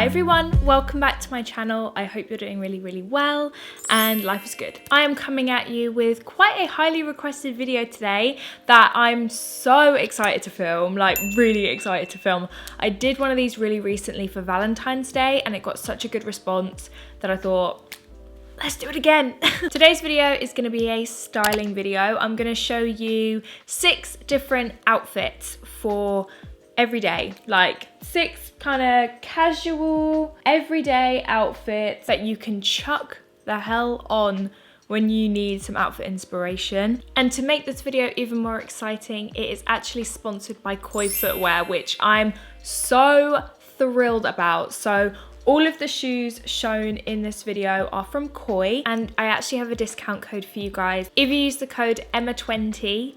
everyone, welcome back to my channel. I hope you're doing really well and life is good. I am coming at you with quite a highly requested video today that I'm so excited to film, like really excited to film. I did one of these really recently for Valentine's Day and it got such a good response that I thought, let's do it again. Today's video is going to be a styling video. I'm going to show you 6 different outfits for every day, like 6 kind of casual, everyday outfits that you can chuck the hell on when you need some outfit inspiration. And to make this video even more exciting, it is actually sponsored by Koi Footwear, which I'm so thrilled about. So all of the shoes shown in this video are from Koi, and I actually have a discount code for you guys. If you use the code EMMA20,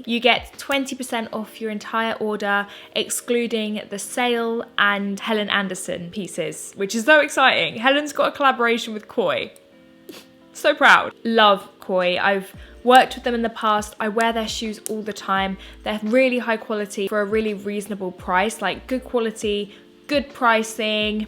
you get 20% off your entire order, excluding the Sale and Helen Anderson pieces, which is so exciting. Helen's got a collaboration with Koi. So proud. Love Koi. I've worked with them in the past. I wear their shoes all the time. They're really high quality for a really reasonable price, like good quality, good pricing.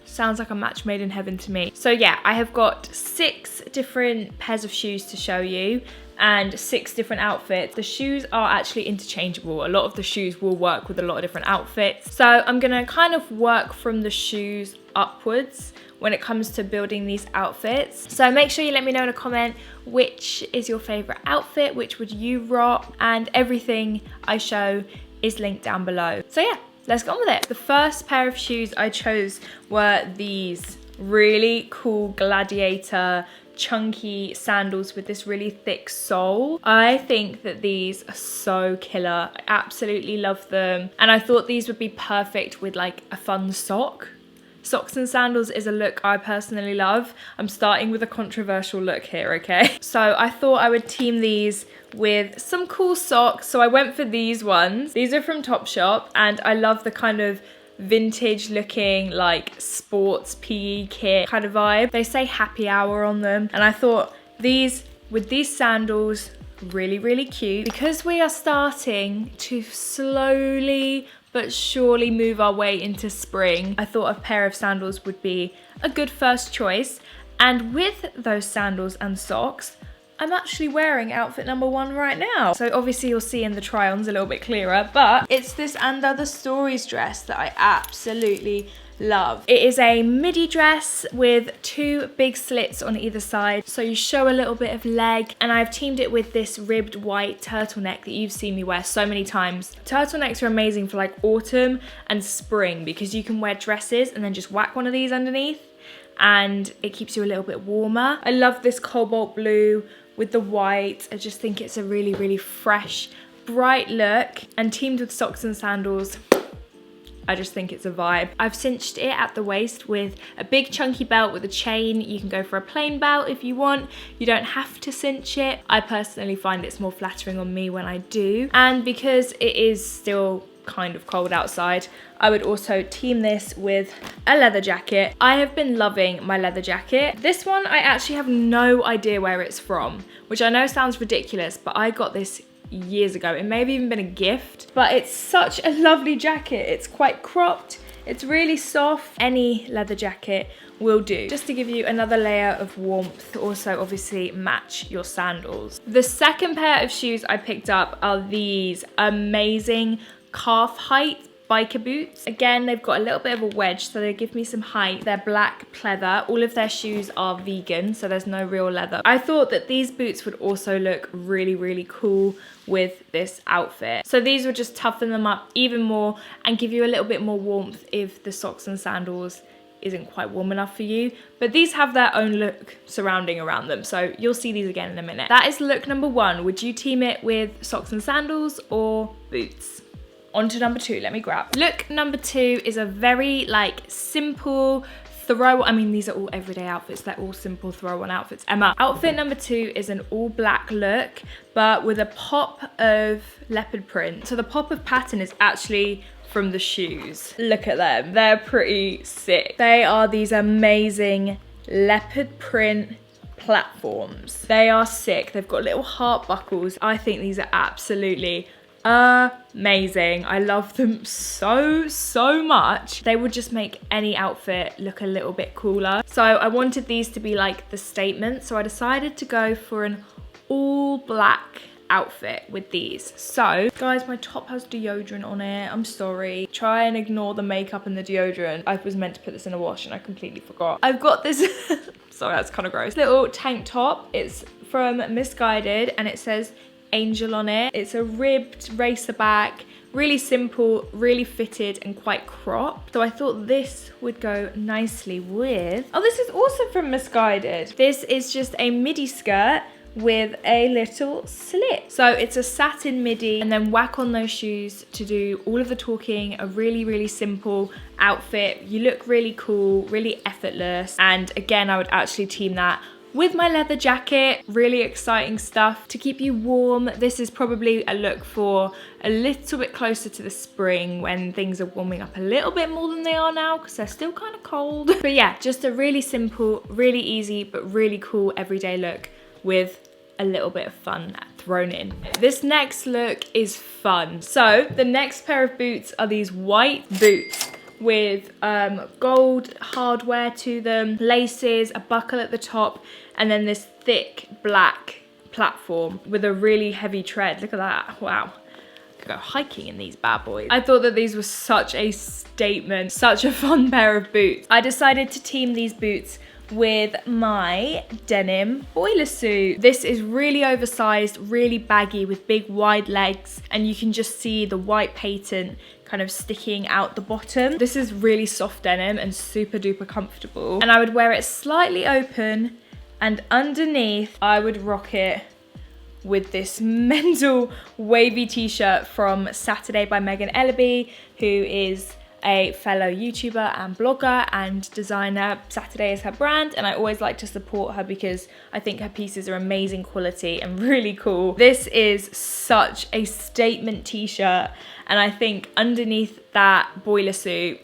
Sounds like a match made in heaven to me. So yeah, I have got 6 different pairs of shoes to show you and 6 different outfits. The shoes are actually interchangeable. A lot of the shoes will work with a lot of different outfits. So I'm gonna kind of work from the shoes upwards when it comes to building these outfits. So make sure you let me know in a comment which is your favorite outfit, which would you rock, and everything I show is linked down below. So yeah, let's get on with it. The first pair of shoes I chose were these really cool gladiator chunky sandals with this really thick sole. I think that these are so killer. I absolutely love them. And I thought these would be perfect with like a fun sock. Socks and sandals is a look I personally love. I'm starting with a controversial look here, okay? So I thought I would team these with some cool socks. So I went for these ones. These are from Topshop and I love the kind of vintage looking like sports PE kit kind of vibe. They say happy hour on them. And I thought these, with these sandals, really cute. Because we are starting to slowly but surely move our way into spring, I thought a pair of sandals would be a good first choice. And with those sandals and socks, I'm actually wearing outfit number 1 right now. So obviously you'll see in the try-ons a little bit clearer, but it's this And Other Stories dress that I absolutely love. It is a midi dress with 2 big slits on either side, so you show a little bit of leg, and I've teamed it with this ribbed white turtleneck that you've seen me wear so many times. Turtlenecks are amazing for like autumn and spring because you can wear dresses and then just whack one of these underneath and it keeps you a little bit warmer. I love this cobalt blue with the white. I just think it's a really fresh, bright look, and teamed with socks and sandals, I just think it's a vibe. I've cinched it at the waist with a big chunky belt with a chain. You can go for a plain belt if you want. You don't have to cinch it. I personally find it's more flattering on me when I do. And because it is still kind of cold outside, I would also team this with a leather jacket. I have been loving my leather jacket. This one, I actually have no idea where it's from, which I know sounds ridiculous, but I got this years ago. It may have even been a gift, but it's such a lovely jacket. It's quite cropped. It's really soft. Any leather jacket will do. Just to give you another layer of warmth, also obviously match your sandals. The second pair of shoes I picked up are these amazing calf height biker boots. Again, they've got a little bit of a wedge, so they give me some height. They're black pleather. All of their shoes are vegan, so there's no real leather. I thought that these boots would also look really cool with this outfit. So these would just toughen them up even more and give you a little bit more warmth if the socks and sandals isn't quite warm enough for you. But these have their own look surrounding around them, so you'll see these again in a minute. That is look number 1. Would you team it with socks and sandals or boots? On to number 2, let me grab. Look number 2 is a very like simple throw, I mean these are all everyday outfits, they're all simple throw on outfits. Emma. Outfit number 2 is an all black look, but with a pop of leopard print. So the pop of pattern is actually from the shoes. Look at them, they're pretty sick. They are these amazing leopard print platforms. They are sick, they've got little heart buckles. I think these are absolutely amazing. I love them so much. They would just make any outfit look a little bit cooler. So I wanted these to be like the statement. So I decided to go for an all black outfit with these. So guys, my top has deodorant on it. I'm sorry. Try and ignore the makeup and the deodorant. I was meant to put this in a wash and I completely forgot. I've got this, sorry, that's kind of gross. Little tank top. It's from Misguided and it says Angel on it. It's a ribbed racer back. Really simple, really fitted and quite cropped. So I thought this would go nicely with, oh, this is also from Misguided. This is just a midi skirt with a little slit. So it's a satin midi and then whack on those shoes to do all of the talking. A really simple outfit. You look really cool, really effortless. And again, I would actually team that with my leather jacket. Really exciting stuff to keep you warm. This is probably a look for a little bit closer to the spring when things are warming up a little bit more than they are now because they're still kind of cold. But yeah, just a really simple, really easy, but really cool everyday look with a little bit of fun thrown in. This next look is fun. So the next pair of boots are these white boots with gold hardware to them, laces, a buckle at the top, and then this thick black platform with a really heavy tread. Look at that, wow. Could go hiking in these bad boys. I thought that these were such a statement, such a fun pair of boots. I decided to team these boots with my denim boiler suit. This is really oversized, really baggy with big wide legs, and you can just see the white patent kind of sticking out the bottom. This is really soft denim and super duper comfortable. And I would wear it slightly open, and underneath I would rock it with this mental wavy t-shirt from Saturday by Megan Ellaby, who is a fellow YouTuber and blogger and designer. Saturday is her brand and I always like to support her because I think her pieces are amazing quality and really cool. This is such a statement t-shirt and I think underneath that boiler suit,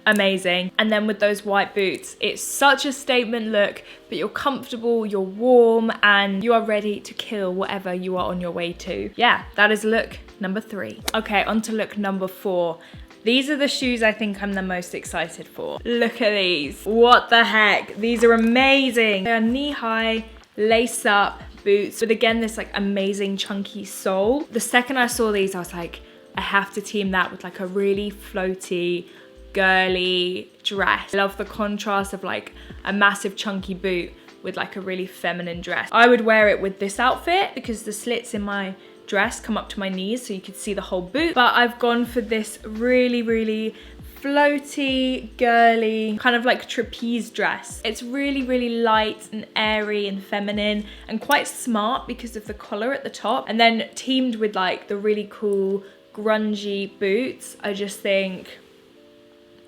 amazing. And then with those white boots, it's such a statement look, but you're comfortable, you're warm, and you are ready to kill whatever you are on your way to. Yeah, that is look number 3. Okay, on to look number 4. These are the shoes I think I'm the most excited for. Look at these. What the heck? These are amazing. They are knee-high, lace-up boots with, again, this like amazing chunky sole. The second I saw these, I was like, I have to team that with like a really floaty, girly dress. I love the contrast of like a massive chunky boot with like a really feminine dress. I would wear it with this outfit because the slits in my dress come up to my knees so you could see the whole boot, but I've gone for this really floaty, girly, kind of like trapeze dress. It's really light and airy and feminine and quite smart because of the collar at the top, and then teamed with like the really cool grungy boots. I just think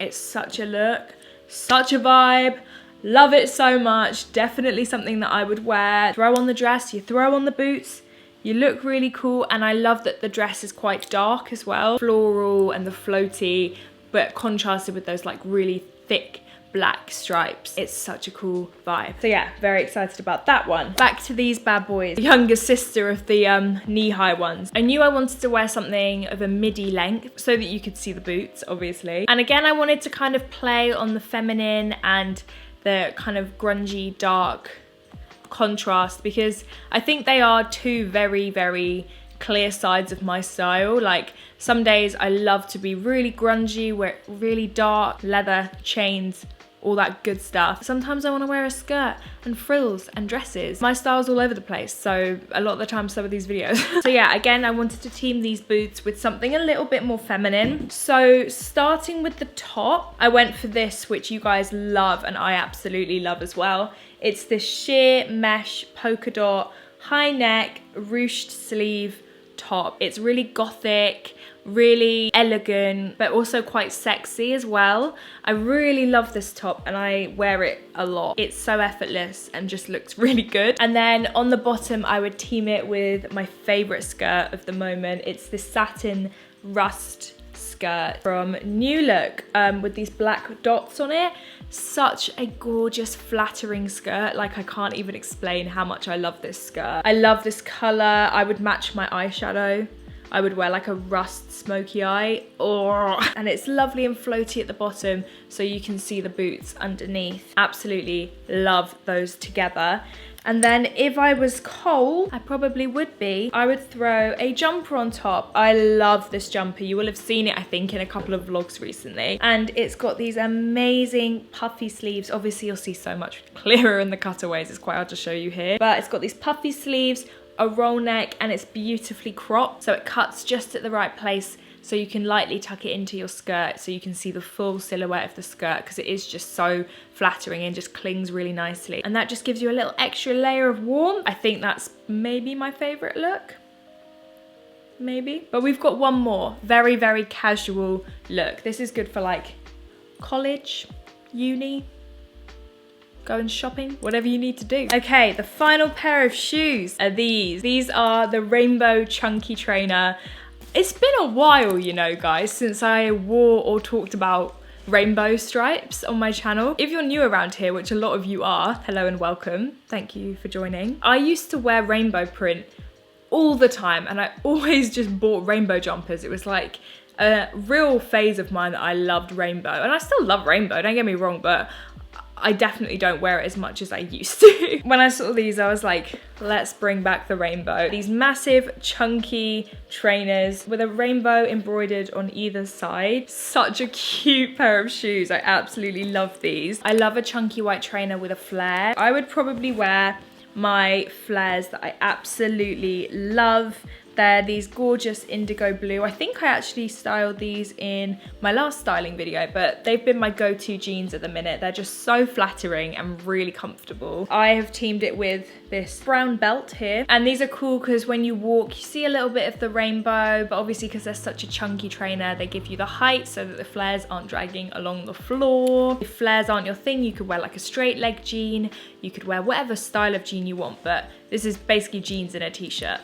it's such a look, such a vibe. Love it so much. Definitely something that I would wear. Throw on the dress, you throw on the boots, you look really cool, and I love that the dress is quite dark as well. Floral and the floaty, but contrasted with those like really thick black stripes. It's such a cool vibe. So yeah, very excited about that one. Back to these bad boys. The younger sister of the knee-high ones. I knew I wanted to wear something of a midi length so that you could see the boots, obviously. And again, I wanted to kind of play on the feminine and the kind of grungy, dark contrast because I think they are two very clear sides of my style. Like some days I love to be really grungy, wear really dark, leather, chains, all that good stuff. Sometimes I want to wear a skirt and frills and dresses. My style's all over the place, so a lot of the time so are these videos. So yeah, again, I wanted to team these boots with something a little bit more feminine. So starting with the top, I went for this, which you guys love and I absolutely love as well. It's this sheer mesh polka dot high neck ruched sleeve top. It's really gothic, really elegant, but also quite sexy as well. I really love this top and I wear it a lot. It's so effortless and just looks really good. And then on the bottom, I would team it with my favorite skirt of the moment. It's this satin rust skirt from New Look with these black dots on it. Such a gorgeous, flattering skirt. Like I can't even explain how much I love this skirt. I love this color. I would match my eyeshadow I would wear like a rust smoky eye. Oh, and it's lovely and floaty at the bottom so you can see the boots underneath. Absolutely love those together. And then if I was cold, I probably would be, I would throw a jumper on top. I love this jumper. You will have seen it, I think, in a couple of vlogs recently. And it's got these amazing puffy sleeves. Obviously, you'll see so much clearer in the cutaways. It's quite hard to show you here. But it's got these puffy sleeves, a roll neck, and it's beautifully cropped. So it cuts just at the right place, so you can lightly tuck it into your skirt so you can see the full silhouette of the skirt, because it is just so flattering and just clings really nicely. And that just gives you a little extra layer of warmth. I think that's maybe my favorite look. Maybe. But we've got one more. Very, very casual look. This is good for like college, uni, going shopping, whatever you need to do. Okay, the final pair of shoes are these. These are the rainbow chunky trainer. It's been a while, you know, guys, since I wore or talked about rainbow stripes on my channel. If you're new around here, which a lot of you are, hello and welcome. Thank you for joining. I used to wear rainbow print all the time, and I always just bought rainbow jumpers. It was like a real phase of mine that I loved rainbow, and I still love rainbow, don't get me wrong, but I definitely don't wear it as much as I used to. When I saw these, I was like, let's bring back the rainbow. These massive, chunky trainers with a rainbow embroidered on either side. Such a cute pair of shoes. I absolutely love these. I love a chunky white trainer with a flare. I would probably wear my flares that I absolutely love. They're these gorgeous indigo blue. I think I actually styled these in my last styling video, but they've been my go-to jeans at the minute. They're just so flattering and really comfortable. I have teamed it with this brown belt here. And these are cool because when you walk, you see a little bit of the rainbow, but obviously because they're such a chunky trainer, they give you the height so that the flares aren't dragging along the floor. If flares aren't your thing, you could wear like a straight leg jean. You could wear whatever style of jean you want, but this is basically jeans in a t-shirt.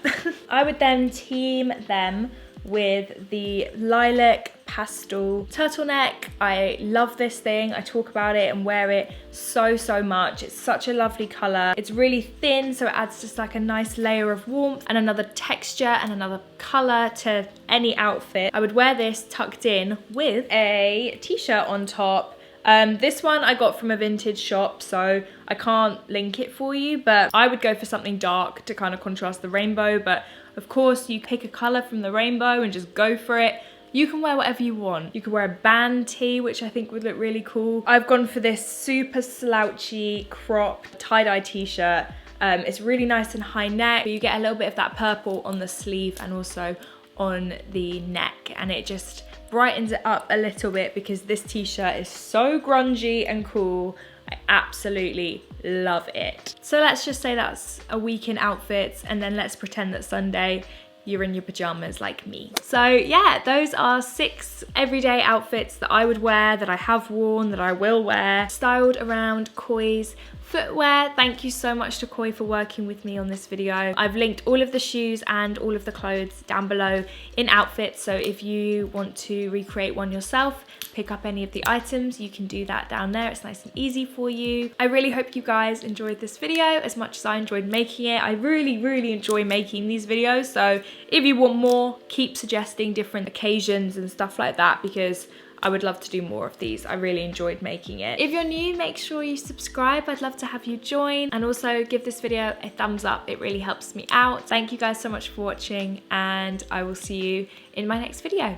I would then team them with the lilac pastel turtleneck. I love this thing. I talk about it and wear it so much. It's such a lovely color. It's really thin, so it adds just like a nice layer of warmth and another texture and another color to any outfit. I would wear this tucked in with a t-shirt on top. This one I got from a vintage shop, so I can't link it for you, but I would go for something dark to kind of contrast the rainbow. But of course, you pick a color from the rainbow and just go for it. You can wear whatever you want. You could wear a band tee, which I think would look really cool. I've gone for this super slouchy crop tie-dye t-shirt. It's really nice and high neck. You get a little bit of that purple on the sleeve and also on the neck, and it just brightens it up a little bit because this t-shirt is so grungy and cool. I absolutely love it. So let's just say that's a week in outfits, and then let's pretend that Sunday you're in your pajamas like me. So yeah, those are 6 everyday outfits that I would wear, that I have worn, that I will wear, styled around Koi's footwear. Thank you so much to Koi for working with me on this video. I've linked all of the shoes and all of the clothes down below in outfits, so if you want to recreate one yourself, pick up any of the items, you can do that down there. It's nice and easy for you. I really hope you guys enjoyed this video as much as I enjoyed making it. I really enjoy making these videos, so if you want more, keep suggesting different occasions and stuff like that, because I would love to do more of these. I really enjoyed making it. If you're new, make sure you subscribe. I'd love to have you join, and also give this video a thumbs up. It really helps me out. Thank you guys so much for watching, and I will see you in my next video.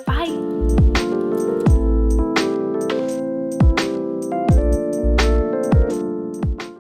Bye.